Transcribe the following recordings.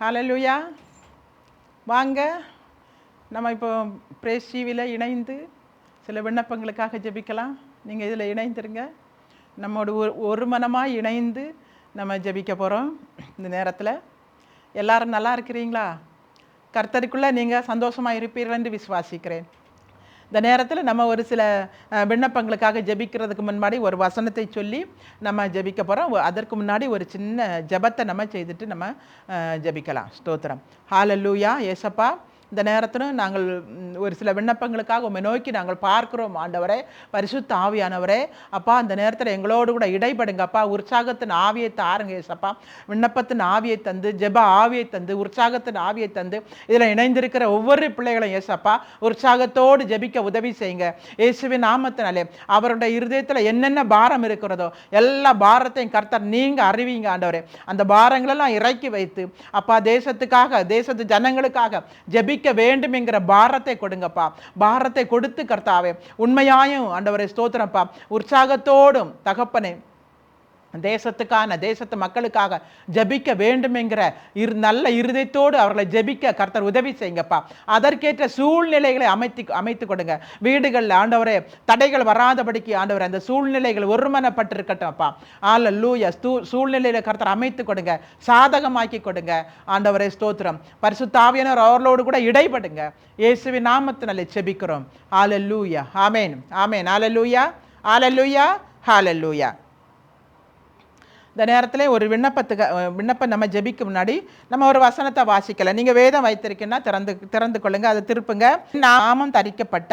ஹல்லேலூயா. வாங்க நம்ம இப்போ பிரேஸ் டிவியில் இணைந்து சில விண்ணப்பங்களுக்காக ஜெபிக்கலாம். நீங்கள் இதில் இணைந்துருங்க. நம்மோட ஒரு மனமாக இணைந்து நம்ம ஜெபிக்க போகிறோம். இந்த நேரத்தில் எல்லாரும் நல்லா இருக்கிறீங்களா? கர்த்தருக்குள்ளே நீங்கள் சந்தோஷமாக இருப்பீர்கள் என்று விசுவாசிக்கிறேன். இந்த நேரத்தில் நம்ம ஒரு சில விண்ணப்பங்களுக்காக ஜெபிக்கிறதுக்கு முன்னாடி ஒரு வசனத்தை சொல்லி நம்ம ஜெபிக்க போகிறோம். அதற்கு முன்னாடி ஒரு சின்ன ஜெபத்தை நம்ம செய்துட்டு நம்ம ஜெபிக்கலாம். ஸ்தோத்திரம். ஹல்லேலூயா. ஏசப்பா, இந்த நேரத்தில் நாங்கள் ஒரு சில விண்ணப்பங்களுக்காக உம்மை நோக்கி நாங்கள் பார்க்கிறோம். ஆண்டவரே, பரிசுத்த ஆவியானவரே, அப்பா இந்த நேரத்தில் எங்களோடு கூட இடைப்படுங்க. அப்பா, உற்சாகத்தின் ஆவியை தாருங்க ஏசப்பா. விண்ணப்பத்தின் ஆவியை தந்து, ஜெப ஆவியை தந்து, உற்சாகத்தின் ஆவியை தந்து இதில் இணைந்திருக்கிற ஒவ்வொரு பிள்ளைகளும் ஏசப்பா உற்சாகத்தோடு ஜெபிக்க உதவி செய்யுங்க இயேசுவின் நாமத்தினாலே. அவருடைய இருதயத்தில் என்னென்ன பாரம் இருக்கிறதோ எல்லா பாரத்தையும் கர்த்தர் நீங்கள் அறிவிங்க ஆண்டவரே. அந்த பாரங்களெல்லாம் இறக்கி வைத்து அப்பா தேசத்துக்காக, தேசத்து ஜனங்களுக்காக ஜெபிக்க வேண்டும் என்கிற பாரத்தை கொடுங்கப்பா. பாரத்தை கொடுத்து கர்த்தாவே உண்மையாயும் ஆண்டவரே ஸ்தோத்திரப்பா, உற்சாகத்தோடும் தகப்பனே தேசத்துக்கான, தேசத்து மக்களுக்காக ஜெபிக்க வேண்டும் என்கிற நல்ல இருதயத்தோடு அவர்களை ஜெபிக்க கர்த்தர் உதவி செய்யுங்கப்பா. அதற்கேற்ற சூழ்நிலைகளை அமைத்து கொடுங்க. வீடுகளில் ஆண்டவரே தடைகள் வராதபடிக்கு ஆண்டவரே அந்த சூழ்நிலைகள் ஒருமனப்பட்டிருக்கட்டும்ப்பா. ஹல்லேலூயா. சூழ்நிலையில கர்த்தர் அமைத்து கொடுங்க, சாதகமாக்கி கொடுங்க ஆண்டவரே ஸ்தோத்திரம். பரிசுத்த ஆவியானவர் அவர்களோடு கூட இடைப்படுங்க. இயேசுவின் நாமத்தினாலே ஜெபிக்கிறோம். ஹல்லேலூயா. ஆமென், ஆமென். ஹல்லேலூயா, ஹல்லேலூயா, ஹல்லேலூயா. இந்த நேரத்தில் ஒரு விண்ணப்பம் நம்ம ஜெபிக்க முன்னாடி நம்ம ஒரு வசனத்தை வாசிக்கலாம். நீங்கள் வேதம் வைத்திருக்கீங்கன்னா திறந்து கொள்ளுங்க, அதை திருப்புங்க. நாமம் தரிக்கப்பட்ட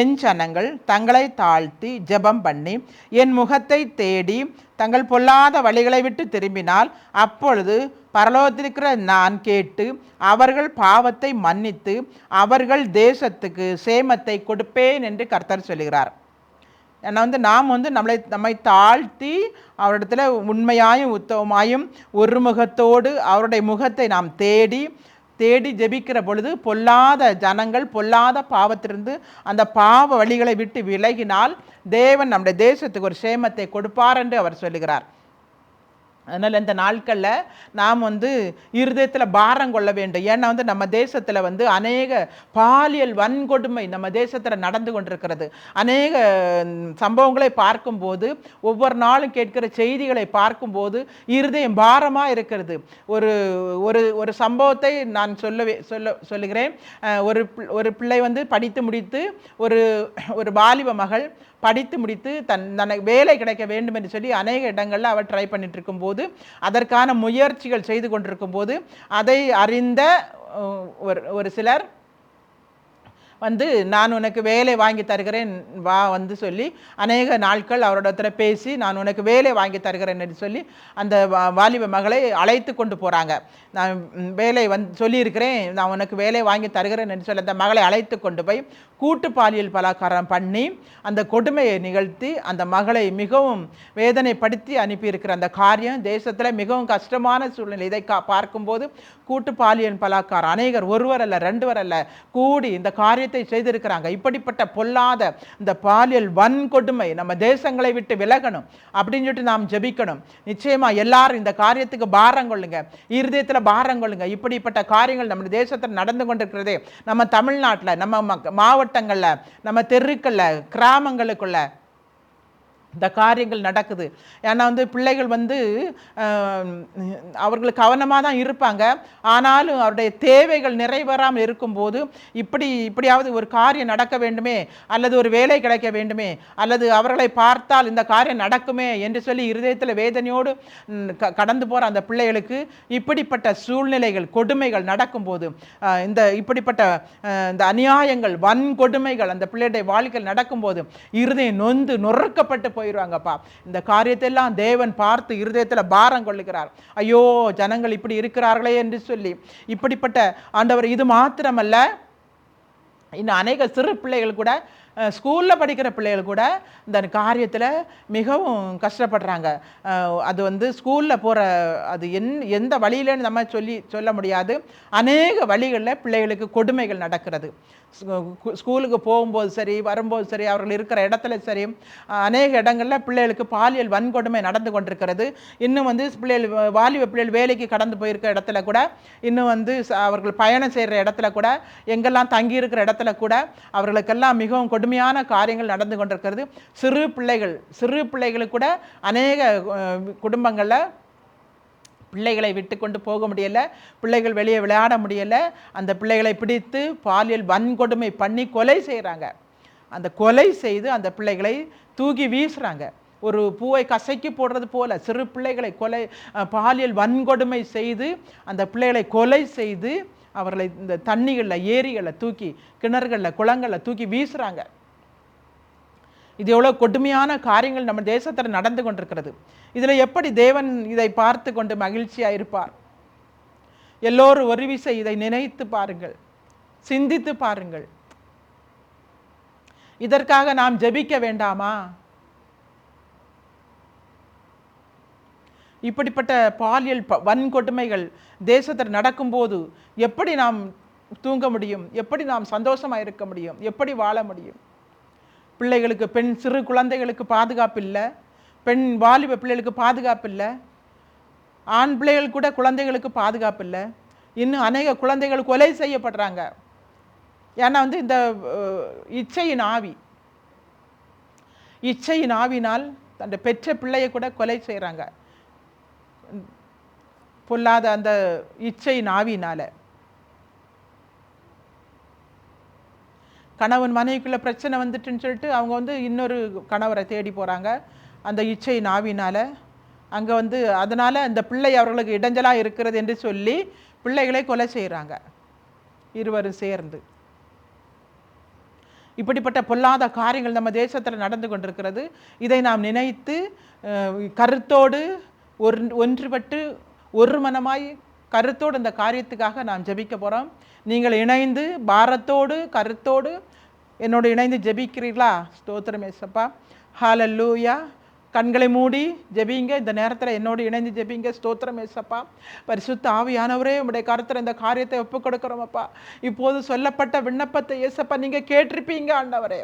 என் ஜனங்கள் தங்களை தாழ்த்தி ஜெபம் பண்ணி என் முகத்தை தேடி தங்கள் பொல்லாத வழிகளை விட்டு திரும்பினால் அப்பொழுது பரலோகத்திலிருக்கிற நான் கேட்டு அவர்கள் பாவத்தை மன்னித்து அவர்கள் தேசத்துக்கு சேமத்தை கொடுப்பேன் என்று கர்த்தர் சொல்கிறார். ஏன்னா நாம் நம்மை தாழ்த்தி அவரிடத்துல உண்மையாயும் உத்தமமாயும் ஒரு முகத்தோடு அவருடைய முகத்தை நாம் தேடி ஜெபிக்கிற பொழுது பொல்லாத ஜனங்கள் பொல்லாத பாவத்திலிருந்து அந்த பாவ வழிகளை விட்டு விலகினால் தேவன் நம்முடைய தேசத்துக்கு ஒரு சேமத்தை கொடுப்பார் என்று அவர் சொல்லுகிறார். அதனால் இந்த நாட்களில் நாம் இருதயத்தில் பாரம் கொள்ள வேண்டும். ஏன்னா நம்ம தேசத்தில் அநேக பாலியல் வன்கொடுமை நம்ம தேசத்தில் நடந்து கொண்டிருக்கிறது. அநேக சம்பவங்களை பார்க்கும்போது, ஒவ்வொரு நாளும் கேட்கிற செய்திகளை பார்க்கும்போது இருதயம் பாரமாக இருக்கிறது. ஒரு சம்பவத்தை நான் சொல்லுகிறேன். ஒரு பிள்ளை படித்து முடித்து ஒரு வாலிப மகள் படித்து முடித்து தனக்கு வேலை கிடைக்க வேண்டும் என்று சொல்லி அநேக இடங்களில் அவர் ட்ரை பண்ணிட்டு இருக்கும்போது, அதற்கான முயற்சிகள் செய்து கொண்டிருக்கும் போது அதை அறிந்த ஒரு சிலர் நான் உனக்கு வேலை வாங்கி தருகிறேன் வா சொல்லி அநேக நாட்கள் அவரோட பேசி நான் உனக்கு வேலை வாங்கி தருகிறேன் என்று சொல்லி அந்த வாலிப மகளை அழைத்து கொண்டு போகிறாங்க. நான் வேலை சொல்லியிருக்கிறேன், நான் உனக்கு வேலை வாங்கி தருகிறேன் என்று சொல்லி அந்த மகளை அழைத்து கொண்டு போய் கூட்டு பாலியல் பலாத்காரம் பண்ணி அந்த கொடுமையை நிகழ்த்தி அந்த மகளை மிகவும் வேதனைப்படுத்தி அனுப்பியிருக்கிற அந்த காரியம் தேசத்தில் மிகவும் கஷ்டமான சூழ்நிலை. இதை பார்க்கும்போது கூட்டு பாலியல் பலாத்காரம் அநேகர், ஒருவர் அல்ல ரெண்டுவர் அல்ல, கூடி இந்த காரியத்தை செய்திருக்கிறாங்க. இப்படிப்பட்ட பொல்லாத இந்த பாலியல் வன்கொடுமை நம்ம தேசங்களை விட்டு விலகணும் அப்படின்னு சொல்லிட்டு நாம் ஜெபிக்கணும். நிச்சயமா எல்லாரும் இந்த காரியத்துக்கு பாரம் கொள்ளுங்க, இருதயத்தில் பாரம் கொள்ளுங்க. இப்படிப்பட்ட காரியங்கள் நம்ம தேசத்தில் நடந்து கொண்டிருக்கிறதே, நம்ம தமிழ்நாட்டில், நம்ம மாவட்டங்களில், நம்ம தெருக்களில், கிராமங்களுக்குள்ள இந்த காரியங்கள் நடக்குது. ஏன்னா பிள்ளைகள் அவர்கள் கவனமாக தான் இருப்பாங்க. ஆனாலும் அவருடைய தேவைகள் நிறைவேறாமல் இருக்கும்போது இப்படியாவது ஒரு காரியம் நடக்க வேண்டுமே, அல்லது ஒரு வேலை கிடைக்க வேண்டுமே, அல்லது அவர்களை பார்த்தால் இந்த காரியம் நடக்குமே என்று சொல்லி இருதயத்தில் வேதனையோடு கடந்து போகிற அந்த பிள்ளைகளுக்கு இப்படிப்பட்ட சூழ்நிலைகள், கொடுமைகள் நடக்கும்போது, இப்படிப்பட்ட இந்த அநியாயங்கள், வன்கொடுமைகள் அந்த பிள்ளையுடைய வாழ்க்கையில் நடக்கும்போது இருதயம் நொந்து நொறுக்கப்பட்டு போயிடுவாங்கப்பா. இந்த காரியத்தை எல்லாம் தேவன் பார்த்து இருதயத்தில் பாரம் கொள்ளுகிறார். ஐயோ, ஜனங்கள் இப்படி இருக்கிறார்களே என்று சொல்லி. இப்படிப்பட்ட ஆண்டவர் இது மாத்திரமல்ல, இன்னும் அநேக சிறு பிள்ளைகள் கூட ஸ்கூலில் படிக்கிற பிள்ளைகள் கூட இந்த காரியத்தில் மிகவும் கஷ்டப்படுறாங்க. அது வந்து ஸ்கூலில் போகிற அது எந்த வழியிலன்னு நம்ம சொல்ல முடியாது. அநேக வழிகளில் பிள்ளைகளுக்கு கொடுமைகள் நடக்கிறது. ஸ்கூலுக்கு போகும்போது சரி, வரும்போது சரி, அவர்கள் இருக்கிற இடத்துல சரி, அநேக இடங்களில் பிள்ளைகளுக்கு பாலியல் வன்கொடுமை நடந்து கொண்டிருக்கிறது. இன்னும் வந்து வாலிப பிள்ளைகள் வேலைக்கு கடந்து போயிருக்கிற இடத்துல கூட, இன்னும் வந்து அவர்கள் பயணம் செய்கிற இடத்துல கூட, எங்கெல்லாம் தங்கி இருக்கிற இடத்துல கூட அவர்களுக்கெல்லாம் மிகவும் கொடுமையான காரியங்கள் நடந்து கொண்டிருக்கிறது. சிறு பிள்ளைகளுக்கு கூட அநேக குடும்பங்களில் பிள்ளைகளை விட்டு கொண்டு போக முடியலை, பிள்ளைகள் வெளியே விளையாட முடியலை. அந்த பிள்ளைகளை பிடித்து பாலியல் வன்கொடுமை பண்ணி கொலை செய்கிறாங்க. அந்த கொலை செய்து அந்த பிள்ளைகளை தூக்கி வீசுகிறாங்க. ஒரு பூவை கசைக்கு போடுறது போல சிறு பிள்ளைகளை பாலியல் வன்கொடுமை செய்து அந்த பிள்ளைகளை கொலை செய்து அவர்களை இந்த தண்ணிகளில், ஏரிகளில் தூக்கி, கிணறுகளில், குளங்களில் தூக்கி வீசுகிறாங்க. இது எவ்வளோ கொடுமையான காரியங்கள் நம்ம தேசத்தில் நடந்து கொண்டிருக்கிறது. இதில் எப்படி தேவன் இதை பார்த்து கொண்டு மகிழ்ச்சியாக இருப்பார்? எல்லோரும் ஒரு விசை இதை நினைத்து பாருங்கள், சிந்தித்து பாருங்கள். இதற்காக நாம் ஜெபிக்க வேண்டாமா? இப்படிப்பட்ட பாலியல் வன்கொடுமைகள் தேசத்தில் நடக்கும்போது எப்படி நாம் தூங்க முடியும்? எப்படி நாம் சந்தோஷமாக இருக்க முடியும்? எப்படி வாழ முடியும்? பிள்ளைகளுக்கு, சிறு குழந்தைகளுக்கு பாதுகாப்பு இல்லை, வாலிப பிள்ளைகளுக்கு பாதுகாப்பு இல்லை, ஆண் பிள்ளைகள் கூட குழந்தைகளுக்கு பாதுகாப்பு இல்லை. இன்னும் அநேக குழந்தைகள் கொலை செய்யப்படுறாங்க. ஏன்னா வந்து இந்த இச்சையின் ஆவினால் அந்த பெற்ற பிள்ளையை கூட கொலை செய்கிறாங்க. பொல்லாத அந்த இச்சையின் ஆவினால கணவன் மனைவிக்குள்ள பிரச்சனை வந்துட்டுன்னு சொல்லிட்டு அவங்க வந்து இன்னொரு கணவரை தேடி போகிறாங்க. அந்த இச்சையின் ஆவினால் அங்கே வந்து அதனால் அந்த பிள்ளை அவர்களுக்கு இடைஞ்சலாக இருக்கிறது என்று சொல்லி பிள்ளைகளை கொலை செய்கிறாங்க இருவரும் சேர்ந்து. இப்படிப்பட்ட பொல்லாத காரியங்கள் நம்ம தேசத்தில் நடந்து கொண்டிருக்கிறது. இதை நாம் நினைத்து கருத்தோடு ஒன்றுபட்டு ஒரு மனமாய் கருத்தோடு இந்த காரியத்துக்காக நாம் ஜெபிக்க போகிறோம். நீங்கள் இணைந்து பாரத்தோடு கருத்தோடு என்னோடு இணைந்து ஜெபிக்கிறீர்களா? ஸ்தோத்திரம் ஏசப்பா. ஹல்லேலூயா. கண்களை மூடி ஜெபிங்க. இந்த நேரத்தில் என்னோடு இணைந்து ஜெபிங்க. ஸ்தோத்திரம் ஏசப்பா. பரிசுத்த ஆவியானவரே, உம்முடைய கருத்தில் இந்த காரியத்தை ஒப்புக் கொடுக்கிறோம் அப்பா. இப்போது சொல்லப்பட்ட விண்ணப்பத்தை ஏசப்பா நீங்கள் கேட்டிருப்பீங்க ஆண்டவரே.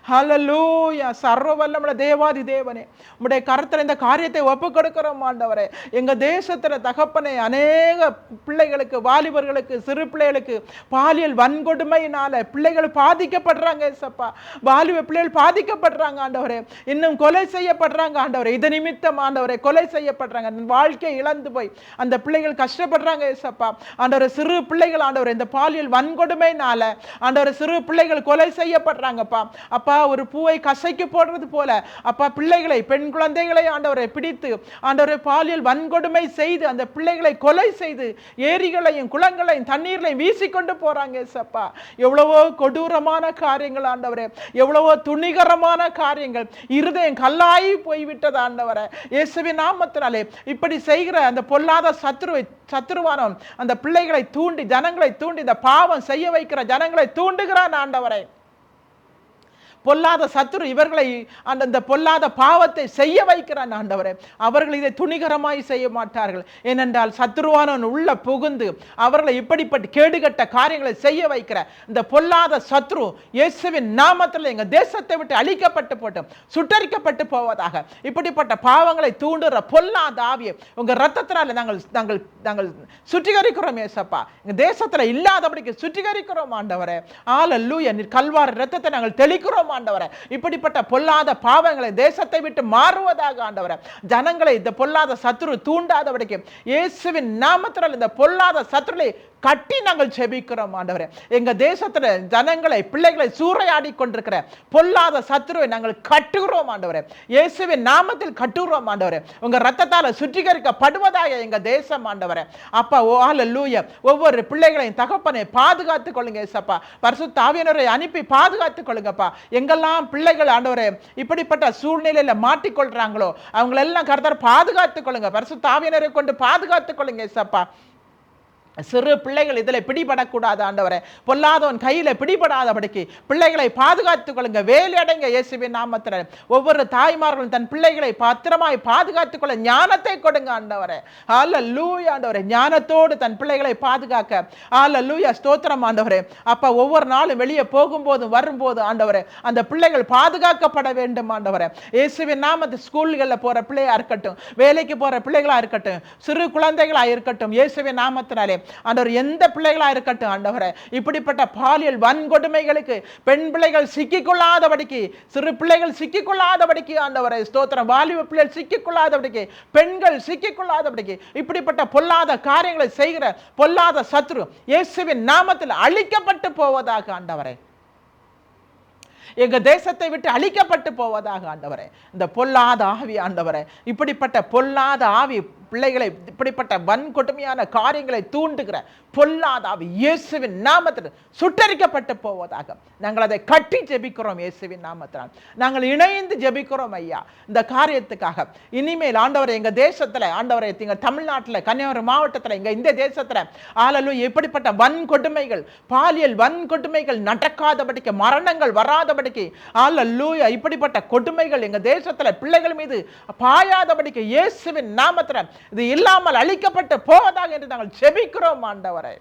ஹல்லேலூயா. சர்வ வல்லமுள்ள தேவாதி தேவனே, உம்முடைய கருத்தில் இந்த காரியத்தை ஒப்புக் கொடுக்கிறோம் ஆண்டவரே. எங்கள் தேசத்தில் தகப்பனே, அநேக பிள்ளைகளுக்கு, வாலிபர்களுக்கு, சிறு பிள்ளைகளுக்கு பாலியல் வன்கொடுமையினால பிள்ளைகள் பாதிக்கப்படுறாங்க ஏசப்பா. வாலிப பிள்ளைகள் பாதிக்கப்படுறாங்க ஆண்டவரே. இன்னும் கொலை செய்யப்படுறாங்க ஆண்டவரே. இது நிமித்தம் ஆண்டவரே கொலை செய்யப்படுறாங்க, வாழ்க்கை இழந்து போய் அந்த பிள்ளைகள் கஷ்டப்படுறாங்க ஏசப்பா. ஆண்டவரே, சிறு பிள்ளைகள் ஆண்டவரே இந்த பாலியல் வன்கொடுமையினால ஆண்டவரே சிறு பிள்ளைகள் கொலை செய்யப்படுறாங்கப்பா. அப்பா, ஒரு பூவை கசைக்கு போடுறது போல அப்பா பிள்ளைகளை, பெண் குழந்தைகளை ஆண்டவரை பிடித்து ஆண்டவரை பாலியல் வன்கொடுமை செய்து அந்த பிள்ளைகளை கொலை செய்து ஏரிகளையும் குளங்களையும் தண்ணீர்களையும் வீசிக்கொண்டு போறாங்க ஏசப்பா. எவ்வளவோ கொடூரமான காரியங்கள் ஆண்டவரே, எவ்வளவோ துணிகரமான காரியங்கள். இருதயம் கல்லாயி போய்விட்டது ஆண்டவரே. இயேசுவின் நாமத்தினாலே இப்படி செய்கிற அந்த பொல்லாத சத்துருவானவன் அந்த பிள்ளைகளை தூண்டி, ஜனங்களை தூண்டி, இந்த பாவம் செய்ய வைக்கிற ஜனங்களை தூண்டுகிறான் ஆண்டவரே. பொல்லாத சத்துரு இவர்களை அந்த பொல்லாத பாவத்தை செய்ய வைக்கிறான் ஆண்டவரே. அவர்கள் இதை துணிகரமாய் செய்ய மாட்டார்கள். ஏனென்றால் சத்துருவானவன் உள்ள புகுந்து அவர்களை இப்படிப்பட்ட கேடுகட்ட காரியங்களை செய்ய வைக்கிற இந்த பொல்லாத சத்ரு இயேசுவின் நாமத்தில் எங்கள் தேசத்தை விட்டு அழிக்கப்பட்டு போட்டு சுட்டரிக்கப்பட்டு போவதாக. இப்படிப்பட்ட பாவங்களை தூண்டுற பொல்லாத ஆவியை உங்க ரத்தத்தினால நாங்கள் சுத்திகரிக்கிறோம் ஏசப்பா. எங்க தேசத்துல இல்லாதபடிக்கு சுத்திகரிக்கிறோம் ஆண்டவரே. ஹல்லேலூயா. நீர் கல்வாரி ரத்தத்தை நாங்கள் தெளிக்கிறோம் ஆண்டவரே. இப்படிப்பட்ட பொல்லாத பாவங்களை தேசத்தை விட்டு மாறுவதாக ஆண்டவரே. ஜனங்களை இந்த பொல்லாத சத்துரு தூண்டாதபடிக்கு இயேசுவின் நாமத்தில் இந்த பொல்லாத சத்துருவை கட்டி நாங்கள் ஜெபிக்கிறோம் ஆண்டவரே. எங்க தேசத்துல ஜனங்களை, பிள்ளைகளை சூறையாடி கொண்டிருக்கிற பொல்லாத சத்துருவை நாங்கள் கட்டுகிறோம் ஆண்டவரே. இயேசுவின் நாமத்தில் கட்டுகிறோம் ஆண்டவரே. உங்க ரத்தத்தால சுத்திகரிக்கப்படுவதாக எங்க தேசம் ஆண்டவரே. அப்பா, ஓ ஹல்லேலூயா. ஒவ்வொரு பிள்ளைகளையும் தகப்பனை பாதுகாத்துக் கொள்ளுங்க ஏசப்பா. பரிசுத்த ஆவியானவரை அனுப்பி பாதுகாத்துக் கொள்ளுங்கப்பா. எங்கெல்லாம் பிள்ளைகள் ஆண்டவரே இப்படிப்பட்ட சூழ்நிலையில மாட்டிக்கொள்றாங்களோ அவங்களெல்லாம் கர்த்தர் பாதுகாத்துக் கொள்ளுங்க. பரிசுத்த ஆவியானவரை கொண்டு பாதுகாத்துக் கொள்ளுங்க ஏசப்பா. சிறு பிள்ளைகள் இதில் பிடிபடக்கூடாது ஆண்டவரே. பொல்லாதவன் கையில் பிடிபடாதபடிக்கு பிள்ளைகளை பாதுகாத்துக் கொள்ளுங்க. வேலையடைங்க இயேசுவின் நாமத்தில். ஒவ்வொரு தாய்மார்களும் தன் பிள்ளைகளை பத்திரமாய் பாதுகாத்துக் கொள்ள ஞானத்தை கொடுங்க ஆண்டவரே. ஹல்லேலூயா ஆண்டவரே. ஞானத்தோடு தன் பிள்ளைகளை பாதுகாக்க ஹல்லேலூயா ஸ்தோத்திரம் ஆண்டவரே. அப்பா ஒவ்வொரு நாளும் வெளியே போகும்போது வரும்போது ஆண்டவரே அந்த பிள்ளைகள் பாதுகாக்கப்பட வேண்டும் ஆண்டவரே. இயேசுவின் நாமத்தில் ஸ்கூல்களில் போகிற பிள்ளையா இருக்கட்டும், வேலைக்கு போகிற பிள்ளைகளா இருக்கட்டும், சிறு குழந்தைகளா இருக்கட்டும், இயேசுவின் நாமத்தினாலே ஆண்டவர் எந்த பிள்ளைகளா இருக்கட்டும் ஆண்டவரே இப்படிப்பட்ட பாலியல் வன்கொடுமைகளுக்கு பெண் பிள்ளைகள் சிக்கிக்கொள்ளாதபடிக்கு, சிறு பிள்ளைகள் சிக்கிக்கொள்ளாதபடிக்கு ஆண்டவரே ஸ்தோத்திரம், வாலிப பிள்ளைகள் சிக்கிக்கொள்ளாதபடிக்கு, பெண்கள் சிக்கிக்கொள்ளாதபடிக்கு இப்படிப்பட்ட பொல்லாத காரியங்களை செய்கிற பொல்லாத சத்ரு இயேசுவின் நாமத்தில் அழிக்கப்பட்டு போவதாக ஆண்டவரே. எங்க தேசத்தை விட்டு அழிக்கப்பட்டு போவதாக ஆண்டவரே. இந்த பொல்லாத ஆவி ஆண்டவரே, இப்படிப்பட்ட பொல்லாத ஆவி பிள்ளைகளை இப்படிப்பட்ட வன்கொடுமையான காரியங்களை தூண்டுகிற பொல்லாத ஆவி இயேசுவின் நாமத்தில் சுட்டரிக்கப்பட்டு போவதாக நாங்கள் அதை கட்டி ஜெபிக்கிறோம் இயேசுவின் நாமத்தினால். நாங்கள் இணைந்து ஜெபிக்கிறோம் ஐயா இந்த காரியத்துக்காக. இனிமேல் ஆண்டவரை எங்க தேசத்துல ஆண்டவரை எங்க தமிழ்நாட்டில் கன்னியாகுமரி மாவட்டத்தில் எங்க இந்த தேசத்துல ஹல்லேலூயா இப்படிப்பட்ட வன்கொடுமைகள், பாலியல் வன்கொடுமைகள் நடக்காதபடிக்கு, மரணங்கள் வராதபடிக்கு ஹல்லேலூயா இப்படிப்பட்ட கொடுமைகள் எங்க தேசத்துல பிள்ளைகள் மீது பாயாதபடிக்கு இயேசுவின் நாமத்தில் இது இல்லாமல் அழிக்கப்பட்டு போவதாக என்று நாங்கள் ஜெபிக்கிறோம் ஆண்டவரே.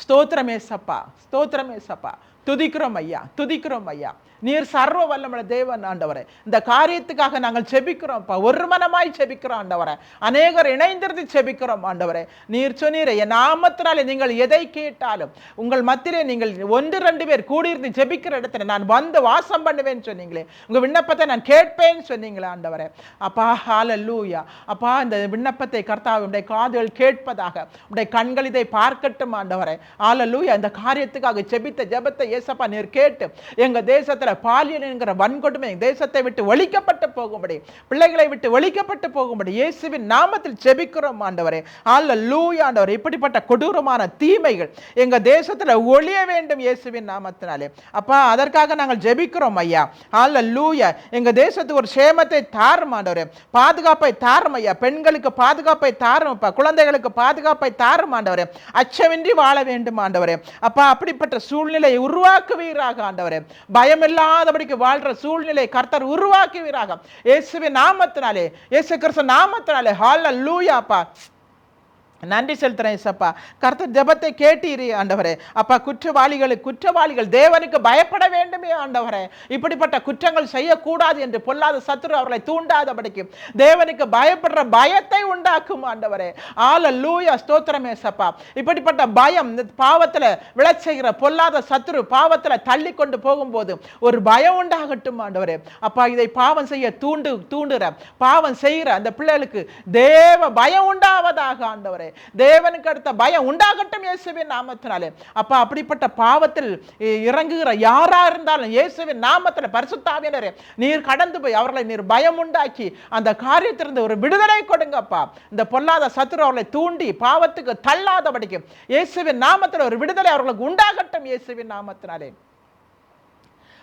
ஸ்தோத்திரமே சப்பா, ஸ்தோத்திரமே சப்பா. துதிக்கிறோம் ஐயா, துதிக்கிறோம் ஐயா. நீர் சர்வ வல்லமுள்ள தேவன் ஆண்டவரே. இந்த காரியத்துக்காக நாங்கள் செபிக்கிறோம், ஒரு மனமாய் செபிக்கிறோம் ஆண்டவரே. அநேகர் இணைந்திருந்து செபிக்கிறோம் ஆண்டவரே. நீர் சொன்னீரே என் நாமத்தினாலே நீங்கள் எதை கேட்டாலும் உங்கள் மத்தியிலே நீங்கள் 1-2 பேர் கூடியிருந்து ஜெபிக்கிற இடத்துல நான் வந்து வாசம் பண்ணுவேன்னு சொன்னீங்களே. உங்க விண்ணப்பத்தை நான் கேட்பேன்னு சொன்னீங்களே ஆண்டவரே. அப்பா ஹல்லேலூயா. அப்பா இந்த விண்ணப்பத்தை கர்த்தாவே உடைய காதுகள் கேட்பதாக, உடைய கண்கள் இதை பார்க்கட்டும் ஆண்டவரே. ஹல்லேலூயா. இந்த காரியத்துக்காக ஜெபித்த ஜெபத்தை இயேசப்பா நீர் கேட்டு எங்க தேசத்துல பாலியல் என்கிற வன்கொடுமை தேசத்தை விட்டு ஒழிக்கப்பட்டு போகும்படி, பிள்ளைகளை விட்டு ஒழிக்கப்பட்டு போகும்படி இயேசுவின் நாமத்தில் ஜெபிக்கிறோம் ஆண்டவரே. ஹல்லேலூயா ஆண்டவரே. இப்படிப்பட்ட கொடூரமான தீமைகள் எங்க தேசத்துல ஒழிய வேண்டும் இயேசுவின் நாமத்தினாலே. அப்பா அதற்காக நாங்கள் ஜெபிக்கிறோம் ஐயா. ஹல்லேலூயா. எங்க தேசத்துக்கு ஒரு சேமத்தை தாரும் ஆண்டவரே, பாதுகாப்பை தாரும் ஐயா. பெண்களுக்கு பாதுகாப்பை தாரும் அப்பா, குழந்தைகளுக்கு பாதுகாப்பை தாரும் ஆண்டவரே. அச்சமின்றி வாழ வேண்டும் ஆண்டவரே. அப்பா அப்படிப்பட்ட சூழ்நிலையை உருவாக்குவீராக ஆண்டவரே. பயமில்லை இல்லாதபடிக்கு வாழ்ற சூழ்நிலை கர்த்தர் உருவாக்குவீராக இயேசுவின் நாமத்தினாலே, இயேசு கிறிஸ்து நாமத்தினாலே. ஹல்லேலூயா அப்பா நன்றி செலுத்துறேன் இயேசப்பா. கர்த்தர் ஜெபத்தை கேட்டீரே ஆண்டவரே. அப்பா குற்றவாளிகள் தேவனுக்கு பயப்பட வேண்டுமே ஆண்டவரே. இப்படிப்பட்ட குற்றங்கள் செய்யக்கூடாது என்று பொல்லாத சத்துரு அவர்களை தூண்டாதபடிக்கு தேவனுக்கு பயப்படுற பயத்தை உண்டாக்கும் ஆண்டவரே. ஹல்லேலூயா ஸ்தோத்திரம் இயேசப்பா. இப்படிப்பட்ட பயம் பாவத்துல விழச் செய்கிற பொல்லாத சத்துரு பாவத்துல தள்ளி கொண்டு போகும்போது ஒரு பயம் உண்டாகட்டும் ஆண்டவரே. அப்பா இதை பாவம் செய்ய தூண்டுற பாவம் செய்கிற அந்த பிள்ளைகளுக்கு தேவ பயம் உண்டாவதாக ஆண்டவரே. தேவனுக்கு அடுத்த பயம் உண்டாகட்டும் இயேசுவின் நாமத்தினாலே. அப்பா அப்படிப்பட்ட பாவத்தில் இறங்குகிற யாரா இருந்தாலும் இயேசுவின் நாமத்தில் பரிசுத்த ஆவியானவரே நீர் கடந்து போய் அவர்களை நீர் பயம் உண்டாக்கி அந்த காரியத்திலிருந்து ஒரு விடுதலை கொடுங்கப்பா. இந்த பொல்லாத சத்துரு அவர்களை தூண்டி பாவத்துக்கு தள்ளாதபடிக்கு இயேசுவின் நாமத்தில் ஒரு விடுதலை அவர்களுக்கு உண்டாகட்டும் இயேசுவின் நாமத்தினாலே.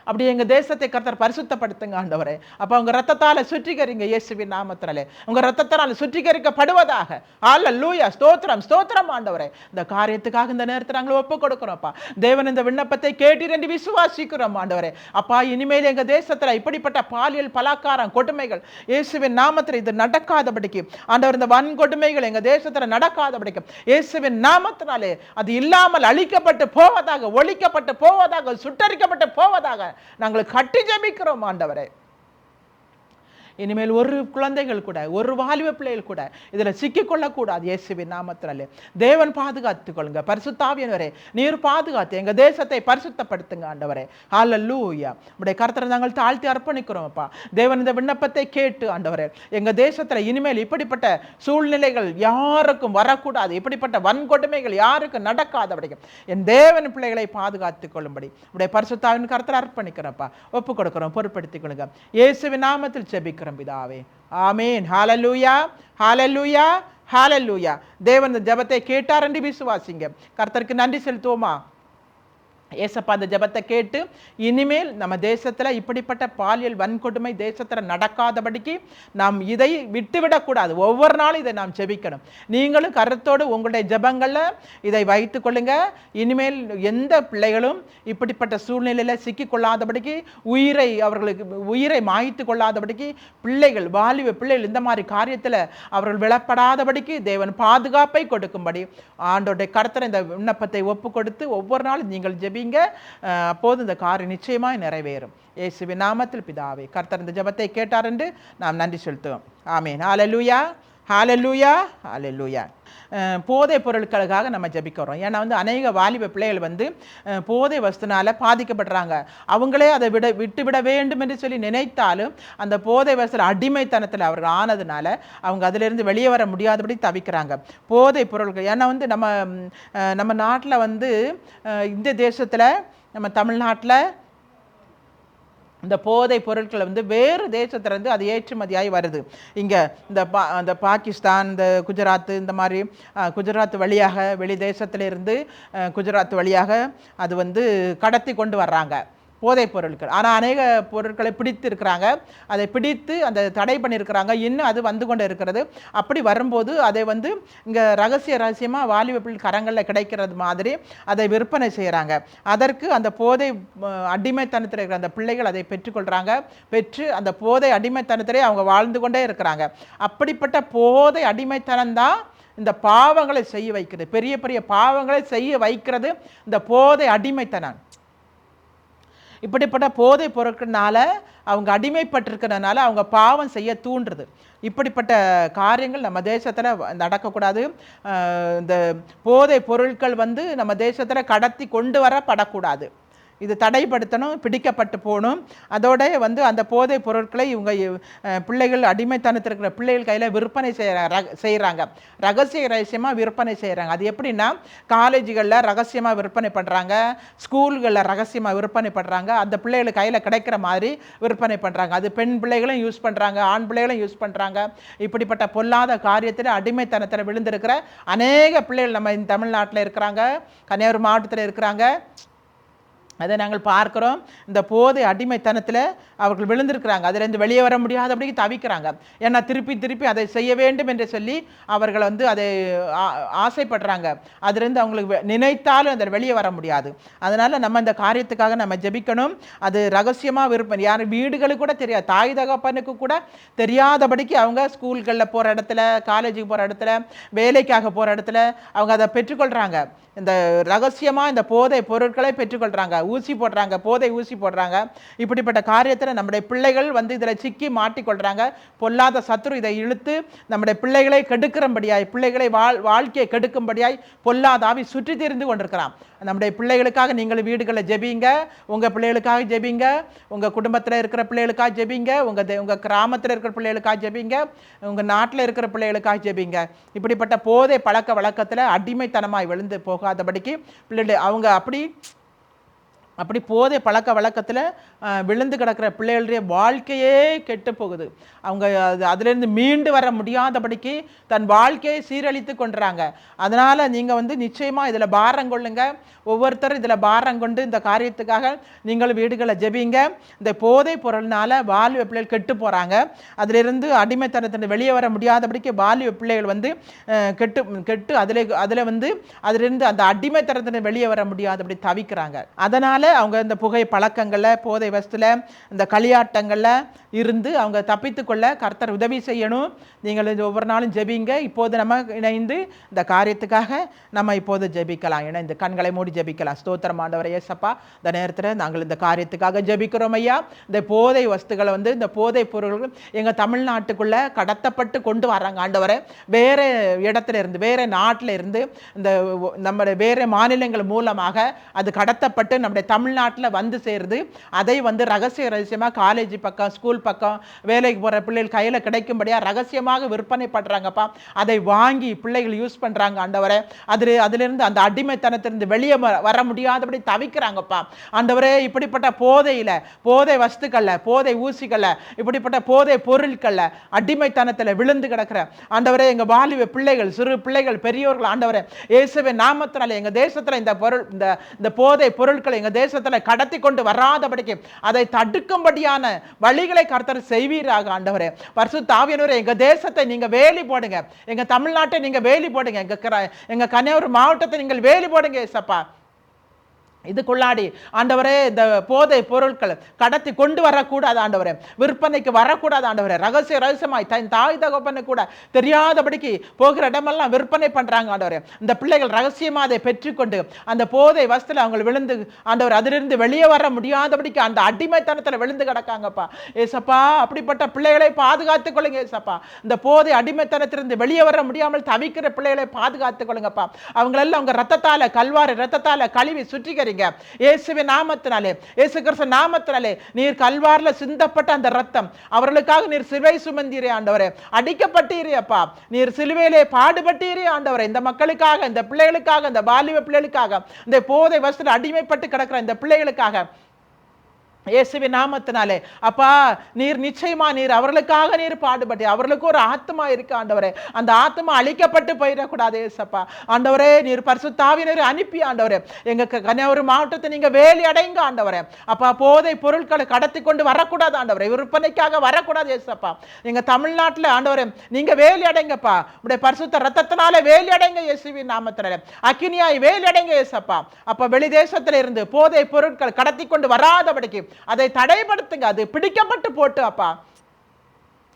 அப்படி எங்க தேசத்தை கர்த்தர் பரிசுத்தப்படுத்துங்க ஆண்டவரே. அப்ப உங்க ரத்தத்தால சுற்றிகரிங்க இயேசுவின் நாமத்தினாலே. உங்க ரத்தத்தால சுற்றிகரிக்கப்படுவதாக. ஹல்லேலூயா ஸ்தோத்திரம் ஸ்தோத்திரம் ஆண்டவரே. இந்த காரியத்துக்காக இந்த நேரத்தில் நாங்கள் ஒப்பு கொடுக்கிறோம்ப்பா. தேவன் இந்த விண்ணப்பத்தை கேட்டீர் என்று விசுவாசிக்கிறோம் ஆண்டவரே. அப்பா இனிமேல் எங்க தேசத்துல இப்படிப்பட்ட பாலியல் பலாக்காரம் கொடுமைகள் இயேசுவின் நாமத்தில் இது நடக்காதபடிக்கு ஆண்டவர், இந்த வன்கொடுமைகள் எங்க தேசத்துல நடக்காதபடிக்கு இயேசுவின் நாமத்தினாலே அது இல்லாமல் அழிக்கப்பட்டு போவதாக, ஒழிக்கப்பட்டு போவதாக, சுட்டரிக்கப்பட்டு போவதாக நாங்கள் கட்டி ஜெபிக்கிறோம் ஆண்டவரே. இனிமேல் ஒரு குழந்தைகள் கூட, ஒரு வாலிப பிள்ளைகள் கூட இதில் சிக்கிக்கொள்ளக்கூடாது இயேசுவின் நாமத்தினாலே. தேவன் பாதுகாத்துக் கொள்ளுங்க. பரிசுத்த ஆவியானவரே நீர் பாதுகாத்து எங்க தேசத்தை பரிசுத்தப்படுத்துங்க ஆண்டவரே. ஹல்லேலூயா. உடைய கர்த்தரை நாங்கள் தாழ்த்தி அர்ப்பணிக்கிறோம் அப்பா. தேவன் இந்த விண்ணப்பத்தை கேட்டு ஆண்டவரே எங்க தேசத்துல இனிமேல் இப்படிப்பட்ட சூழ்நிலைகள் யாருக்கும் வரக்கூடாது, இப்படிப்பட்ட வன்கொடுமைகள் யாருக்கும் நடக்காதபடிக்கும் என் தேவன் பிள்ளைகளை பாதுகாத்துக் கொள்ளும்படி உடைய பரிசுத்த ஆவியின் கர்த்தரை அர்ப்பணிக்கிறோம்ப்பா. ஒப்பு கொடுக்கிறோம், பொறுப்படுத்திக் கொள்ளுங்க இயேசுவின் நாமத்தில் ஜெபிக்கிறோம் பிதாவே. ஆமென். ஹல்லேலூயா ஹல்லேலூயா ஹல்லேலூயா. தேவன் ஜெபத்தை கேட்டார் என்று விசுவாசிங்க. கர்த்தருக்கு நன்றி செலுத்துவோமா? ஏசப்பா அந்த ஜெபத்தை கேட்டு இனிமேல் நம்ம தேசத்தில் இப்படிப்பட்ட பாலியல் வன்கொடுமை தேசத்தில் நடக்காதபடிக்கு நாம் இதை விட்டுவிடக்கூடாது. ஒவ்வொரு நாளும் இதை நாம் ஜெபிக்கணும். நீங்களும் கருத்தோடு உங்களுடைய ஜெபங்களில் இதை வைத்து கொள்ளுங்க. இனிமேல் எந்த பிள்ளைகளும் இப்படிப்பட்ட சூழ்நிலையில் சிக்கிக்கொள்ளாதபடிக்கு அவர்களுக்கு உயிரை மாய்த்து கொள்ளாதபடிக்கு பிள்ளைகள் வாலிப பிள்ளைகள் இந்த மாதிரி காரியத்தில் அவர்கள் விழப்படாதபடிக்கு தேவன் பாதுகாப்பை கொடுக்கும்படி ஆண்டோடைய கர்த்தர் இந்த விண்ணப்பத்தை ஒப்பு கொடுத்து ஒவ்வொரு நாளும் நீங்கள் ஜெபிங்க. அப்போது இந்த காரியம் நிச்சயமாய் நிறைவேறும். இயேசுவின் நாமத்தில் பிதாவே, கர்த்தர் இந்த ஜெபத்தை கேட்டார் என்று நாம் நன்றி செலுத்துவோம். ஆமென். ஹல்லேலூயா, ஹல்லேலூயா, ஹல்லேலூயா. போதை பொருட்களுக்காக நம்ம ஜெபிக்கிறோம். ஏன்னா அநேக வாலிப பிள்ளைகள் போதை வஸ்துனால பாதிக்கப்படுறாங்க. அவங்களே அதை விட்டுவிட வேண்டும் என்று சொல்லி நினைத்தாலும் அந்த போதை வஸ்து அடிமைத்தனத்தில் அவர்கள் ஆனதுனால அவங்க அதிலிருந்து வெளியே வர முடியாதபடி தவிக்கிறாங்க. போதை பொருட்கள் ஏன்னா நம்ம நாட்டில் இந்த தேசத்தில் நம்ம தமிழ்நாட்டில் இந்த போதை பொருட்கள் வேறு தேசத்துலேருந்து அது ஏற்றுமதியாகி வருது. இங்கே இந்த பாகிஸ்தான், இந்த குஜராத்து, இந்த மாதிரி குஜராத் வழியாக வெளி தேசத்திலிருந்து குஜராத் வழியாக அது கடத்தி கொண்டு வர்றாங்க போதைப் பொருட்கள். ஆனால் அநேக பொருட்களை பிடித்து இருக்கிறாங்க, அதை பிடித்து அந்த தடை பண்ணியிருக்கிறாங்க. இன்னும் அது வந்து கொண்டு இருக்கிறது. அப்படி வரும்போது அதை இங்கே ரகசியமாக வாலிப பிள்ளை கரங்களில் கிடைக்கிறது மாதிரி அதை விற்பனை செய்கிறாங்க. அதற்கு அந்த போதை அடிமைத்தனத்தில் இருக்கிற அந்த பிள்ளைகள் அதை பெற்றுக்கொள்கிறாங்க. பெற்று அந்த போதை அடிமைத்தனத்திலே அவங்க வாழ்ந்து கொண்டே இருக்கிறாங்க. அப்படிப்பட்ட போதை அடிமைத்தனம்தான் இந்த பாவங்களை செய்ய வைக்கிறது. பெரிய பெரிய பாவங்களை செய்ய வைக்கிறது இந்த போதை அடிமைத்தனம். இப்படிப்பட்ட போதை பொருட்கள்னால அவங்க அடிமைப்பட்டிருக்கிறதுனால அவங்க பாவம் செய்ய தூண்டுறது. இப்படிப்பட்ட காரியங்கள் நம்ம தேசத்தில் நடக்கக்கூடாது. இந்த போதை பொருட்கள் நம்ம தேசத்தில் கடத்தி கொண்டு வரப்படக்கூடாது. இது தடைப்படுத்தணும், பிடிக்கப்பட்டு போகணும். அதோட அந்த போதைப் பொருட்களை இவங்க பிள்ளைகள் அடிமைத்தனத்தில் இருக்கிற பிள்ளைகள் கையில் விற்பனை செய்கிறாங்க. ரகசியமாக விற்பனை செய்கிறாங்க. அது எப்படின்னா காலேஜுகளில் ரகசியமாக விற்பனை பண்ணுறாங்க, ஸ்கூல்களில் ரகசியமாக விற்பனை பண்ணுறாங்க. அந்த பிள்ளைகள் கையில் கிடைக்கிற மாதிரி விற்பனை பண்ணுறாங்க. அது பெண் பிள்ளைகளும் யூஸ் பண்ணுறாங்க, ஆண் பிள்ளைகளும் யூஸ் பண்ணுறாங்க. இப்படிப்பட்ட பொல்லாத காரியத்தில் அடிமைத்தனத்தில் விழுந்திருக்கிற அநேக பிள்ளைகள் நம்ம இந்த தமிழ்நாட்டில் இருக்கிறாங்க, கன்னியாகுமரி மாவட்டத்தில் இருக்கிறாங்க. அதை நாங்கள் பார்க்குறோம். இந்த போதை அடிமைத்தனத்தில் அவர்கள் விழுந்திருக்கிறாங்க. அதிலிருந்து வெளியே வர முடியாதபடிக்கு தவிக்கிறாங்க. ஏன்னா திருப்பி அதை செய்ய வேண்டும் என்று சொல்லி அவர்கள் அதை ஆசைப்படுறாங்க. அதிலிருந்து அவங்களுக்கு நினைத்தாலும் அதில் வெளியே வர முடியாது. அதனால் நம்ம இந்த காரியத்துக்காக நம்ம ஜெபிக்கணும். அது ரகசியமாக விற்பனை, யார் வீடுகளுக்கு கூட தெரியாது, தாய் தகப்பனுக்கு கூட தெரியாதபடிக்கு அவங்க ஸ்கூல்களில் போகிற இடத்துல, காலேஜுக்கு போகிற இடத்துல, வேலைக்காக போகிற இடத்துல அவங்க அதை பெற்றுக்கொள்கிறாங்க. இந்த ரகசியமாக இந்த போதை பொருட்களை பெற்றுக்கொள்கிறாங்க, ஊசி போடுறாங்க, போதை ஊசி போடுறாங்க. இப்படிப்பட்ட காரியத்தில் நம்முடைய பிள்ளைகள் இதில் சிக்கி மாட்டிக்கொள்கிறாங்க. பொல்லாத சத்துரு இதை இழுத்து நம்முடைய பிள்ளைகளை கெடுக்கிறபடியாய், பிள்ளைகளை வாழ்க்கையை கெடுக்கும்படியாய் பொல்லாத ஆவி சுற்றி திரிந்து கொண்டிருக்கிறான். நம்முடைய பிள்ளைகளுக்காக நீங்கள் வீடுகளில் ஜெபிங்க, உங்கள் பிள்ளைகளுக்காக ஜெபிங்க, உங்கள் குடும்பத்தில் இருக்கிற பிள்ளைகளுக்காக ஜெபிங்க, உங்கள் கிராமத்தில் இருக்கிற பிள்ளைகளுக்காக ஜெபிங்க, உங்கள் நாட்டில் இருக்கிற பிள்ளைகளுக்காக ஜெபிங்க. இப்படிப்பட்ட போதை பழக்க வழக்கத்தில் அடிமைத்தனமாய் விழுந்து போகாதபடிக்கு பிள்ளைகள் அவங்க அப்படி போதை பழக்க வழக்கத்தில் விழுந்து கிடக்கிற பிள்ளைகளுடைய வாழ்க்கையே கெட்டு போகுது. அவங்க அதிலேருந்து மீண்டு வர முடியாதபடிக்கு தன் வாழ்க்கையை சீரழித்து கொண்டுறாங்க. அதனால் நீங்கள் நிச்சயமாக இதில் பாரம் கொள்ளுங்க. ஒவ்வொருத்தரும் இதில் பாரம் கொண்டு இந்த காரியத்துக்காக நீங்கள் வீடுகளை ஜெபிங்க. இந்த போதை பொருள்னால வாலிப பிள்ளைகள் கெட்டு போகிறாங்க. அதிலிருந்து அடிமைத்தனத்தின் வெளியே வர முடியாதபடிக்கு வாலிப பிள்ளைகள் கெட்டு அதிலிருந்து அந்த அடிமைத்தனத்தின் வெளியே வர முடியாதபடி தவிக்கிறாங்க. அதனால் அவங்க இந்த புகை பழக்கங்களில், போதை வஸ்துல, இந்த களியாட்டங்களில் இருந்து அவங்க தப்பித்துக்கொள்ள கர்த்தர் உதவி செய்யணும். நீங்கள் ஒவ்வொரு நாளும் ஜெபிங்க. இப்போது நம்ம இணைந்து இந்த காரியத்துக்காக நம்ம இப்போது ஜெபிக்கலாம். இணைந்து கண்களை மூடி ஜெபிக்கலாம். ஸ்தோத்திரம் ஆண்டவரே இயேசப்பா, இந்த நேரத்தில் நாங்கள் இந்த காரியத்துக்காக ஜெபிக்கிறோம் ஐயா. இந்த போதை வஸ்துகளை இந்த போதை பொருள்கள் எங்கள் தமிழ்நாட்டுக்குள்ளே கடத்தப்பட்டு கொண்டு வராங்க ஆண்டவரை. வேறு இடத்துல இருந்து, வேறு நாட்டில் இருந்து, இந்த நம்முடைய வேறு மாநிலங்கள் மூலமாக அது கடத்தப்பட்டு நம்முடைய தமிழ்நாட்டில் வந்து சேருது. அதை ரகசியமாக காலேஜ் பக்கம், ஸ்கூல் பக்கம், வேலைக்கு போகிற பிள்ளைகள் கையில் கிடைக்கும்படியாக ரகசியமாக விற்பனை பண்ணுறாங்கப்பா. அதை வாங்கி பிள்ளைகள் யூஸ் பண்ணுறாங்க ஆண்டவரே. அதிலிருந்து அந்த அடிமைத்தனத்திலிருந்து வெளியே வர முடியாதபடி தவிக்கிறாங்கப்பா ஆண்டவரே. இப்படிப்பட்ட போதை வஸ்துக்கள்ல, போதை ஊசிகள்ல, இப்படிப்பட்ட போதை பொருட்கள்ல அடிமைத்தனத்தில் விழுந்து கிடக்கிற ஆண்டவரே எங்க வாலிப பிள்ளைகள், சிறு பிள்ளைகள், பெரியோர்கள் ஆண்டவரே இயேசுவின் நாமத்தினாலே எங்க தேசத்துல இந்த போதை பொருட்களை எங்க தேசத்துல கடத்தி கொண்டு வராதபடிக்கு அதை தடுக்கும்படியான வழிகளை கர்த்தர் செய்வீராக ஆண்டவரே. பரிசுத்த ஆவியானவரே எங்க தேசத்தை நீங்க வேலி போடுங்க, எங்க தமிழ்நாட்டை நீங்க வேலி போடுங்க, எங்க கன்னியாகுமரி மாவட்டத்தை நீங்கள் வேலி போடுங்க ஏசப்பா. இதுக்குள்ளாடி ஆண்டவரே இந்த போதை பொருட்கள் கடத்தி கொண்டு வரக்கூடாது ஆண்டவரே, விற்பனைக்கு வரக்கூடாது ஆண்டவரே. ரகசியமாய் தன் தாய் தகப்பனை கூட தெரியாதபடிக்கு போகிற இடமெல்லாம் விற்பனை பண்றாங்க ஆண்டவரே. இந்த பிள்ளைகள் ரகசியமாக அதை பெற்றுக்கொண்டு அந்த போதை வஸ்துல அவங்க விழுந்து ஆண்டவர் அதிலிருந்து வெளியே வர முடியாதபடிக்கு அந்த அடிமைத்தனத்தில் விழுந்து கிடக்காங்கப்பா ஏசப்பா. அப்படிப்பட்ட பிள்ளைகளை பாதுகாத்துக் கொள்ளுங்க ஏசப்பா. இந்த போதை அடிமைத்தனத்திலிருந்து வெளியே வர முடியாமல் தவிக்கிற பிள்ளைகளை பாதுகாத்துக் கொள்ளுங்கப்பா. அவங்களெல்லாம் உங்க ரத்தத்தால, கல்வாரி ரத்தத்தால கழுவி சுற்றிகரிங்க இயேசுவின் நாமத்தினாலே, இயேசு கிறிஸ்து நாமத்தினாலே. நீர் கல்வாரில சிந்தப்பட்ட அந்த ரத்தம் அவர்களுக்காக நீர் சிலுவை சுமந்தீரே ஆண்டவரே, அடிக்கப்பட்டீரே அப்பா. நீர் சிலுவையிலே பாடுபட்டீரே ஆண்டவரே. இந்த மக்களுக்காக, இந்த பிள்ளைகளுக்காக, இந்த வாலிப பிள்ளைகளுக்காக, இந்த போதை வஸ்துல அடிமைப்பட்டு கிடக்கிற இந்த பிள்ளைகளுக்காக இயேசுவின் நாமத்தினாலே அப்பா நீர் நிச்சயமா நீர் அவர்களுக்காக நீர் பாடுபட்டு, அவர்களுக்கு ஒரு ஆத்மா இருக்கு ஆண்டவரே, அந்த ஆத்மா அழிக்கப்பட்டு போயிடக்கூடாது ஏசப்பா. ஆண்டவரே நீர் பரிசுத்த ஆவியானவரை அனுப்பி ஆண்டவரே எங்க கன்னியாகுமரி மாவட்டத்தை நீங்க வேலி அடைங்க ஆண்டவரே. அப்பா போதை பொருட்களை கடத்தி கொண்டு வரக்கூடாது ஆண்டவரே, விற்பனைக்காக வரக்கூடாது ஏசப்பா. எங்க தமிழ்நாட்டில் ஆண்டவரே நீங்க வேலி அடைங்கப்பா, உடைய பரிசுத்த ரத்தத்தினாலே வேலி அடைங்க இயேசுவின் நாமத்தினாலே, அக்கினியாய் வேலி அடைங்க ஏசப்பா. அப்ப வெளி தேசத்துல இருந்து போதை பொருட்கள் கடத்தி கொண்டு வராதபடிக்கு அதை தடைப்படுத்துங்க. அது பிடிக்கப்பட்டு போட்டு அப்பா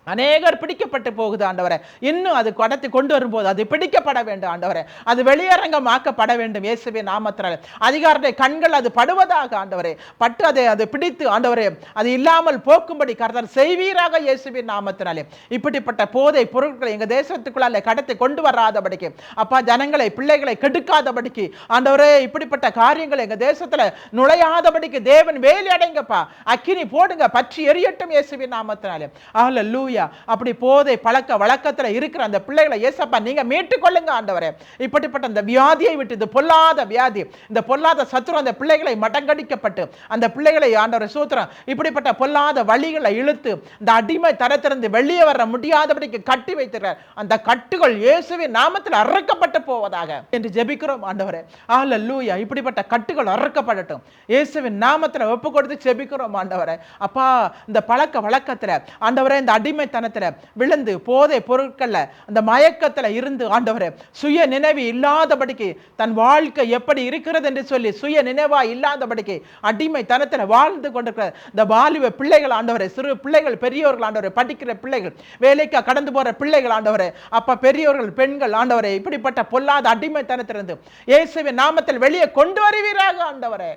அநேகர் பிடிக்கப்பட்டு போகுது ஆண்டவரே. இன்னும் அது கடத்தி கொண்டு வரும்போது அது பிடிக்கப்பட வேண்டும் ஆண்டவரே, அது வெளியரங்கமாக்கப்பட வேண்டும் இயேசுவின் நாமத்தினாலே. அதிகாரத்தை கண்கள் அது படுவதாக ஆண்டவரே, பட்டு அதை பிடித்து ஆண்டவரே அது இல்லாமல் போக்கும்படி கர்த்தர் செய்வீராக இயேசுவின் நாமத்தினாலே. இப்படிப்பட்ட போதை பொருட்களை எங்க தேசத்துக்குள்ளால கடத்தி கொண்டு வராதபடிக்கு அப்பா, ஜனங்களை பிள்ளைகளை கெடுக்காதபடிக்கு ஆண்டவரே, இப்படிப்பட்ட காரியங்கள் எங்க தேசத்துல நுழையாதபடிக்கு தேவன் வேலி அடைங்கப்பா, அக்கினி போடுங்க, பற்றி எரியட்டும் இயேசுவின் நாமத்தினாலே. ஹல்லேலூயா. அப்படி போதை பழக்க வழக்கத்துல இருக்கிற அந்த பிள்ளைகளை ஏசப்பா நீங்க மீட்டுக் கொள்ளுங்க ஆண்டவரே. இப்படிப்பட்ட அந்த வியாதியை விட்டு, இந்த பொல்லாத வியாதி, இந்த பொல்லாத சத்துரு அந்த பிள்ளைகளை மடங்கடிக்கப்பட்டு அந்த பிள்ளைகளை ஆண்டவரே சூத்திரம் இப்படிப்பட்ட பொல்லாத வழிகளை இழுத்து இந்த அடிமை தரத்திலிருந்து வெளியே வர முடியாதபடிக்கு கட்டி வைத்திருக்கிறார். அந்த கட்டுகள் இயேசுவின் நாமத்தில் அறுக்கப்பட்டு போவதாக என்று ஜெபிக்கிறோம் ஆண்டவரே. ஹல்லேலூயா. இப்படிப்பட்ட கட்டுகள் அறுக்கப்படட்டும் இயேசுவின் நாமத்தில் ஒப்பு கொடுத்து ஜெபிக்கிறோம் ஆண்டவரே. அப்பா இந்த பழக்க வழக்கத்துல ஆண்டவரே இந்த அடிமைத்தனத்துல விழுந்து போதை பொருட்கள்ல அந்த மயக்கத்துல இருந்து ஆண்டவரே சுய நினைவு இல்லாதபடிக்கு, தன் வாழ்க்கை எப்படி இருக்கிறது என்று சொல்லி சுய நினைவா இல்லாதபடிக்கு அடிமைத்தனத்துல வாழ்ந்து கொண்டிருக்கிற இந்த வாலிப பிள்ளைகள் ஆண்டவரே, சிறு பிள்ளைகள், பெரியோர்கள் ஆண்டவரே, படிக்கிற பிள்ளைகள், வேலைக்கு கடந்து போற பிள்ளைகள் ஆண்டவரே, அப்ப பெரியோர்கள், பெண்கள் ஆண்டவரே, இப்படிப்பட்ட பொல்லாத அடிமைத்தனத்திலிருந்து இயேசுவின் நாமத்தில் வெளியே கொண்டு வருவீராக ஆண்டவரே.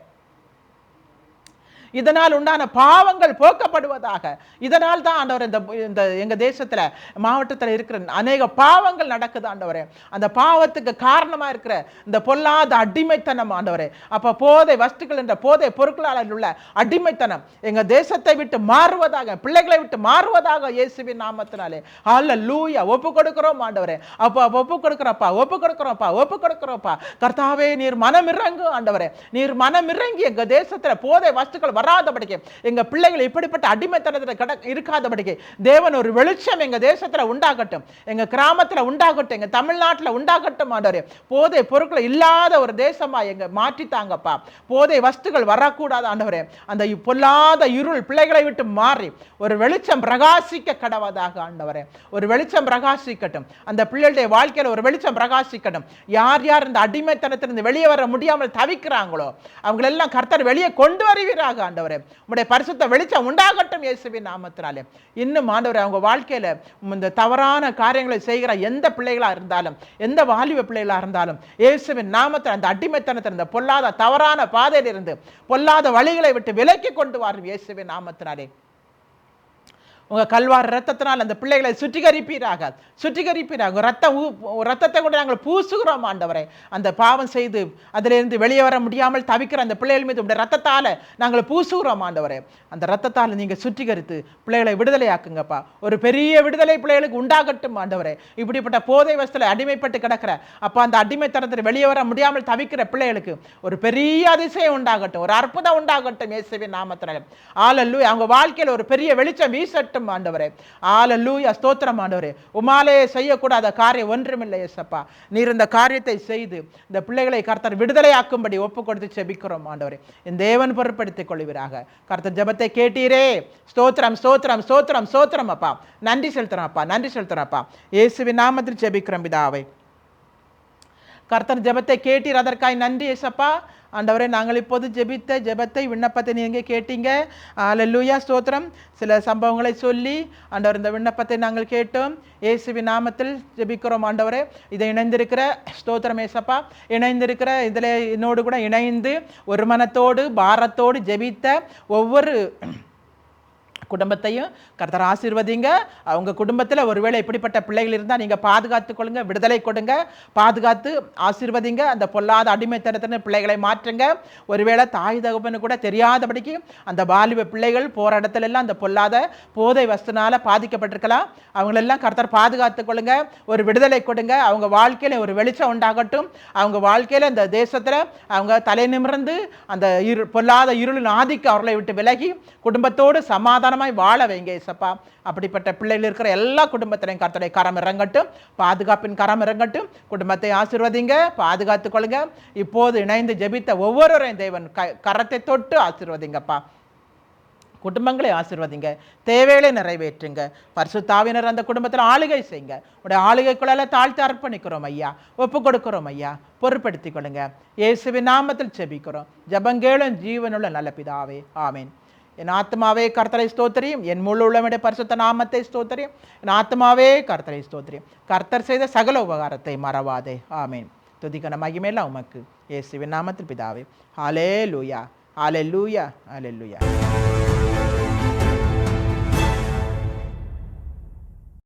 இதனால் உண்டான பாவங்கள் போக்கப்படுவதாக. இதனால் தான் ஆண்டவர் இந்த எங்க தேசத்துல மாவட்டத்தில் இருக்கிற அநேக பாவங்கள் நடக்குது ஆண்டவரே. அந்த பாவத்துக்கு காரணமா இருக்கிற இந்த பொல்லாத அடிமைத்தனம் ஆண்டவரே, அப்ப போதை வஸ்துக்கள் என்ற போதை பொருட்களால் உள்ள அடிமைத்தனம் எங்க தேசத்தை விட்டு மாறுவதாக, பிள்ளைகளை விட்டு மாறுவதாக இயேசுவின் நாமத்தினாலே. ஹல்லேலூயா. ஒப்பு கொடுக்கிறோம் ஆண்டவரே. அப்பா ஒப்பு கொடுக்கிறோம்ப்பா, ஒப்பு கொடுக்கிறோம்ப்பா, ஒப்பு கொடுக்கிறோம்ப்பா. கர்த்தாவே நீர் மனமிறங்கு ஆண்டவரே, நீர் மனமிறங்கி எங்க தேசத்துல போதை வஸ்துக்கள் வராதபடிக்கு, எங்க பிள்ளைகள் இப்படிப்பட்ட அடிமைத்தனத்தில் இருக்காதபடிக்கு தேவன் ஒரு வெளிச்சம் எங்க தேசத்துல உண்டாகட்டும், எங்க கிராமத்துல உண்டாகட்டும், எங்க தமிழ்நாட்டில் உண்டாகட்டும் ஆண்டவரே. போதை பொருட்கள் இல்லாத ஒரு தேசமா எங்க மாற்றித்தாங்கப்பா. போதை வஸ்துகள் வரக்கூடாது ஆண்டவரே. அந்த பொல்லாத இருள் பிள்ளைகளை விட்டு மாறி ஒரு வெளிச்சம் பிரகாசிக்க கடவதாக ஆண்டவரே. ஒரு வெளிச்சம் பிரகாசிக்கட்டும், அந்த பிள்ளைகளுடைய வாழ்க்கையில ஒரு வெளிச்சம் பிரகாசிக்கட்டும். யார் யார் இந்த அடிமைத்தனத்திலிருந்து வெளியே வர முடியாமல் தவிக்கிறாங்களோ அவங்களெல்லாம் கர்த்தர் வெளியே கொண்டு வருவீராக ஆண்டவரே. உம்முடைய பரிசுத்த வெளிச்சம் உண்டாகட்டும் இயேசுவின் நாமத்தினாலே. இன்னும் ஆண்டவரே அவங்க வாழ்க்கையில இந்த தவறான காரியங்களை செய்கிற எந்த பிள்ளைகளா இருந்தாலும், எந்த வாலிப பிள்ளைகளா இருந்தாலும் இயேசுவின் நாமத்தில் அந்த அடிமைத்தனத்தில், இந்த பொல்லாத தவறான பாதையிலிருந்து, பொல்லாத வழிகளை விட்டு விலக்கி கொண்டு வாரும் இயேசுவின் நாமத்தினாலே. உங்கள் கல்வார் ரத்தத்தினால் அந்த பிள்ளைகளை சுத்திகரிப்பீராக, சுத்திகரிப்பீராக. ரத்தத்தை கூட நாங்கள் பூசுகிறோம் ஆண்டவரே. அந்த பாவம் செய்து அதிலிருந்து வெளியே வர முடியாமல் தவிக்கிற அந்த பிள்ளைகள் மீது உடைய ரத்தத்தால் நாங்கள் பூசுகிறோம் ஆண்டவரே. அந்த ரத்தத்தால் நீங்கள் சுத்திகரித்து பிள்ளைகளை விடுதலையாக்குங்கப்பா. ஒரு பெரிய விடுதலை பிள்ளைகளுக்கு உண்டாகட்டும் ஆண்டவரே. இப்படிப்பட்ட போதை வஸ்துல அடிமைப்பட்டு கிடக்கிற அப்போ அந்த அடிமைத்தனத்தில் வெளியே வர முடியாமல் தவிக்கிற பிள்ளைகளுக்கு ஒரு பெரிய அதிசயம் உண்டாகட்டும், ஒரு அற்புதம் உண்டாகட்டும் இயேசுவின் நாமத்தினால. ஹல்லேலூயா. அவங்க வாழ்க்கையில் ஒரு பெரிய வெளிச்சம் வீசட்டும் ஆண்டவரே. ஹல்லேலூயா. ஸ்தோத்திரம் ஆண்டவரே. உமாலே செய்யக்கூடாத காரியம் ஒன்றுமில்லை இயேசப்பா. நீர் இந்த காரியத்தை செய்து இந்த பிள்ளைகளை கர்த்தர் விடுதலையாக்கும்படி ஒப்பு கொடுத்து செபிக்கிறோம் ஆண்டவரே. இந்த தேவன் பொறுப்படுத்திக் கொள்வீராக. கர்த்தர் ஜெபத்தை கேட்டீரே. ஸ்தோத்திரம் ஸ்தோத்திரம் ஸ்தோத்திரம் ஸ்தோத்திரம் அப்பா. நன்றி செலுத்துறோம் அப்பா, நன்றி செலுத்துறோம் அப்பா. இயேசுவின் நாமத்தில் ஜெபிக்கிறோம் பிதாவே. கர்த்தர் ஜெபத்தை கேட்டீர், அதற்காய் நன்றி இயேசப்பா. ஆண்டவரே, நாங்கள் இப்போது ஜெபித்த ஜெபத்தை விண்ணப்பத்தை நீங்கள் கேட்டீங்க. ஹல்லேலூயா. ஸ்தோத்திரம். சில சம்பவங்களை சொல்லி ஆண்டவர் இந்த விண்ணப்பத்தை நாங்கள் கேட்டோம். இயேசுவின் நாமத்தில் ஜெபிக்கிறோம் ஆண்டவரே. இதை இணைந்திருக்கிற ஸ்தோத்திரம் ஏசப்பா, இணைந்திருக்கிற இதில் என்னோடு கூட இணைந்து ஒரு மனத்தோடு பாரத்தோடு ஜெபித்த ஒவ்வொரு குடும்பத்தையும் கர்த்தர் ஆசீர்வதிங்க. அவங்க குடும்பத்தில் ஒருவேளை இப்படிப்பட்ட பிள்ளைகள் இருந்தால் நீங்கள் பாதுகாத்துக் கொள்ளுங்க, விடுதலை கொடுங்க, பாதுகாத்து ஆசீர்வதிங்க. அந்த பொல்லாத அடிமைத்தனத்தின பிள்ளைகளை மாற்றுங்க. ஒருவேளை தாய் தகப்பனு கூட தெரியாதபடிக்கு அந்த வாலிப பிள்ளைகள் போகிற இடத்துல எல்லாம் அந்த பொல்லாத போதை வஸ்துனால பாதிக்கப்பட்டிருக்கலாம். அவங்களெல்லாம் கர்த்தர் பாதுகாத்துக் கொள்ளுங்க, ஒரு விடுதலை கொடுங்க. அவங்க வாழ்க்கையில் ஒரு வெளிச்சம் உண்டாகட்டும். அவங்க வாழ்க்கையில் இந்த தேசத்தில் அவங்க தலை நிமிர்ந்து அந்த பொல்லாத இருளின் ஆதிக்கம் அவர்களை விட்டு விலகி குடும்பத்தோடு சமாதானமாக வாழ வைங்க இயேசப்பா. அப்படிப்பட்ட பிள்ளைகள் இருக்கிற எல்லா குடும்பத்திலையும் கர்த்தருடைய கரம் இறங்கட்டும், பாதுகாப்பின் கரம் இறங்கட்டும். குடும்பத்தை ஆசீர்வதிங்க, பாதுகாத்துக் கொள்ளுங்க. இப்போது இணைந்து ஜெபித்த ஒவ்வொருவரையும் தேவன் கரத்தை தொட்டு ஆசீர்வதிங்கப்பா. குடும்பங்களை ஆசீர்வதிங்க, தேவைகளை நிறைவேற்றுங்க. பரிசுத்தாவினர் அந்த குடும்பத்தில் ஆளுகை செய்யுங்க. உடைய ஆளுகைக்குள்ள தாழ்த்தி அர்ப்பணிக்கிறோம் ஐயா, ஒப்பு கொடுக்கிறோம் ஐயா. பொறுப்படுத்திக் கொள்ளுங்க. இயேசுவின் நாமத்தில் ஜெபிக்கிறோம் ஜெபங்கேளும் ஜீவனுள்ள நல்ல பிதாவே, ஆமேன். என் ஆத்மாவே கர்த்தரை ஸ்தோத்திரியும், என் முழு உள்ளமுடைய பரிசுத்த நாமத்தை ஸ்தோத்திரியும். என் ஆத்மாவே கர்த்தரை ஸ்தோத்திரியும். கர்த்தர் செய்த சகல உபகாரத்தை மறவாதே, ஆமேன். துதிக்கன மகிமையெல்லாம் உமக்கு இயேசுவின் நாமத்தில் பிதாவே. ஹல்லேலூயா, ஹல்லேலூயா, ஹல்லேலூயா.